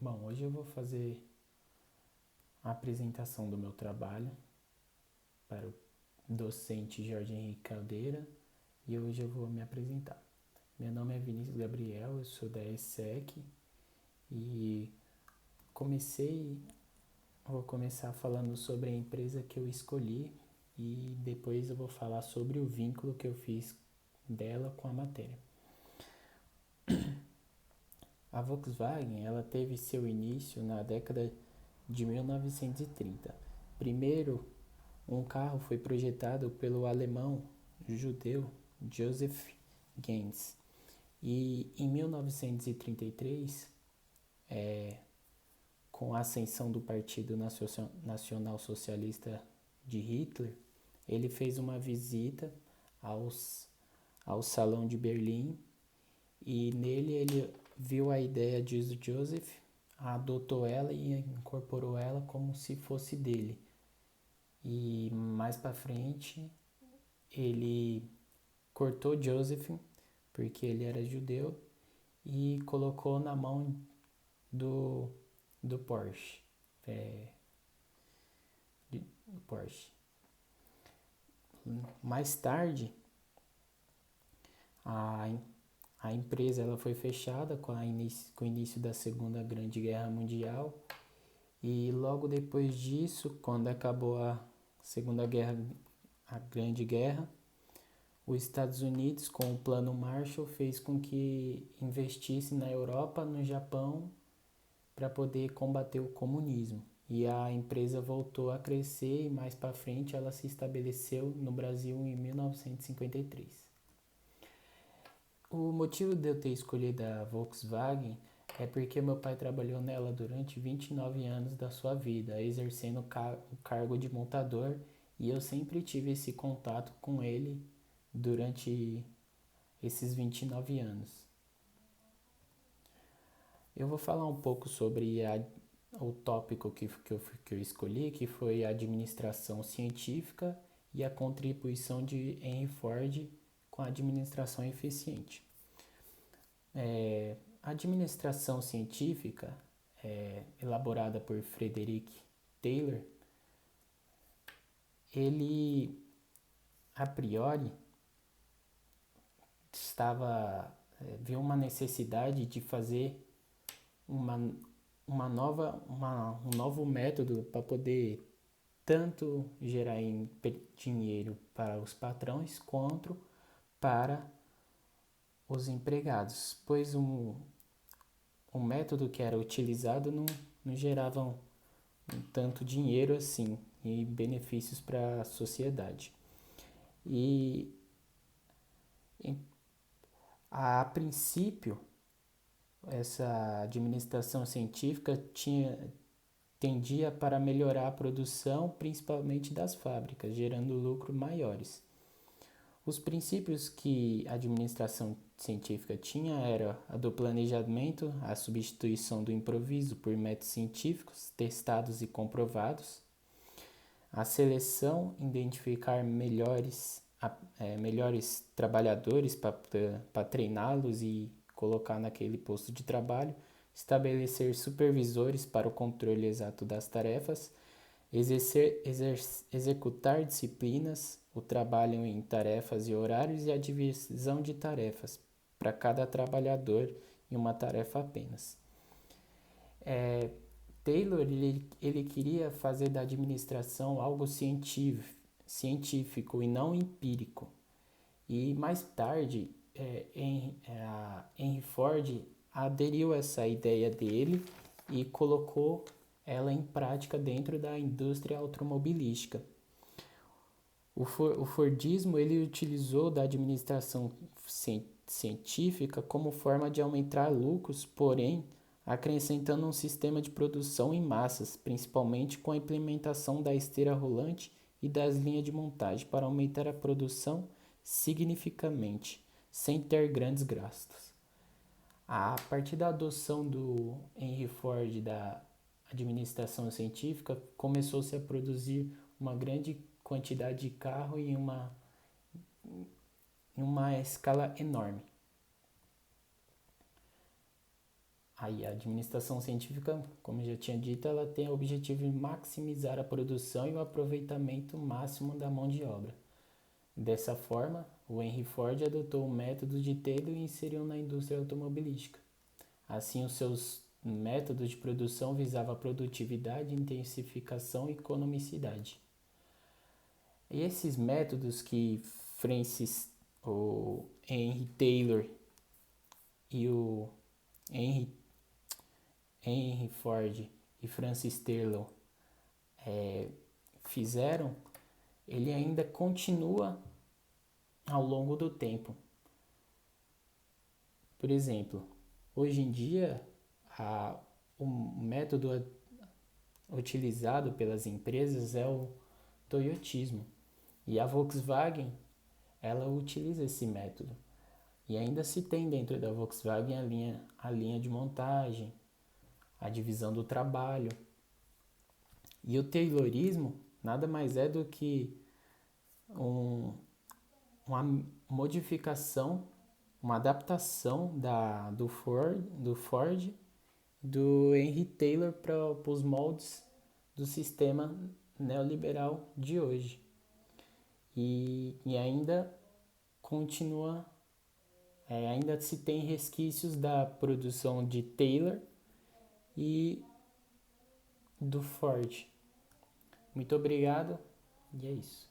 Bom, hoje eu vou fazer a apresentação do meu trabalho para o docente Jorge Henrique Caldeira e hoje eu vou me apresentar. Meu nome é Vinícius Gabriel, eu sou da ESSEC e comecei, vou começar falando sobre a empresa que eu escolhi e depois eu vou falar sobre o vínculo que eu fiz dela com a matéria. A Volkswagen, ela teve seu início na década de 1930. Primeiro, um carro foi projetado pelo alemão judeu Joseph Goebbels e em 1933, com a ascensão do Partido Nacional Socialista de Hitler, ele fez uma visita ao Salão de Berlim e nele ele viu a ideia de Joseph, adotou ela e incorporou ela como se fosse dele. E mais para frente ele cortou Joseph porque ele era judeu e colocou na mão do, do Porsche. Do Porsche. Mais tarde, a, a empresa ela foi fechada com o início da Segunda Grande Guerra Mundial e logo depois disso, quando acabou a Segunda Guerra, a Grande Guerra, os Estados Unidos, com o Plano Marshall, fez com que investisse na Europa, no Japão, para poder combater o comunismo. E a empresa voltou a crescer e mais para frente ela se estabeleceu no Brasil em 1953. O motivo de eu ter escolhido a Volkswagen é porque meu pai trabalhou nela durante 29 anos da sua vida, exercendo o cargo de montador, e eu sempre tive esse contato com ele durante esses 29 anos. Eu vou falar um pouco sobre o tópico que eu escolhi, que foi a administração científica e a contribuição de Henry Ford com a administração eficiente. A administração científica, elaborada por Frederick Taylor, ele, a priori, viu uma necessidade de fazer um novo método para poder tanto gerar dinheiro para os patrões quanto para os empregados, pois o método que era utilizado não gerava tanto dinheiro assim e benefícios para a sociedade. E a princípio, essa administração científica tendia para melhorar a produção, principalmente das fábricas, gerando lucros maiores. Os princípios que a administração científica tinha era a do planejamento, a substituição do improviso por métodos científicos testados e comprovados, a seleção, identificar melhores trabalhadores para treiná-los e colocar naquele posto de trabalho, estabelecer supervisores para o controle exato das tarefas, executar disciplinas, o trabalho em tarefas e horários e a divisão de tarefas para cada trabalhador em uma tarefa apenas. Taylor ele queria fazer da administração algo científico e não empírico. E mais tarde, Henry Ford aderiu a essa ideia dele e colocou ela em prática dentro da indústria automobilística. O Fordismo ele utilizou da administração científica como forma de aumentar lucros, porém acrescentando um sistema de produção em massas, principalmente com a implementação da esteira rolante e das linhas de montagem para aumentar a produção significativamente, sem ter grandes gastos. A partir da adoção do Henry Ford da administração científica, começou-se a produzir uma grande quantidade de carro em uma escala enorme. Aí a administração científica, como eu já tinha dito, ela tem o objetivo de maximizar a produção e o aproveitamento máximo da mão de obra. Dessa forma, o Henry Ford adotou o método de Taylor e inseriu na indústria automobilística. Assim, os seus métodos de produção visavam a produtividade, intensificação e economicidade. E esses métodos que o Henry Taylor e o Henry Ford e Francis Taylor fizeram, ele ainda continua ao longo do tempo. Por exemplo, hoje em dia, o método utilizado pelas empresas é o toyotismo. E a Volkswagen, ela utiliza esse método. E ainda se tem dentro da Volkswagen a linha de montagem, a divisão do trabalho. E o Taylorismo nada mais é do que uma modificação, uma adaptação do Ford, do Henry Taylor para os moldes do sistema neoliberal de hoje. E ainda continua, ainda se tem resquícios da produção de Taylor e do Ford. Muito obrigado, e é isso.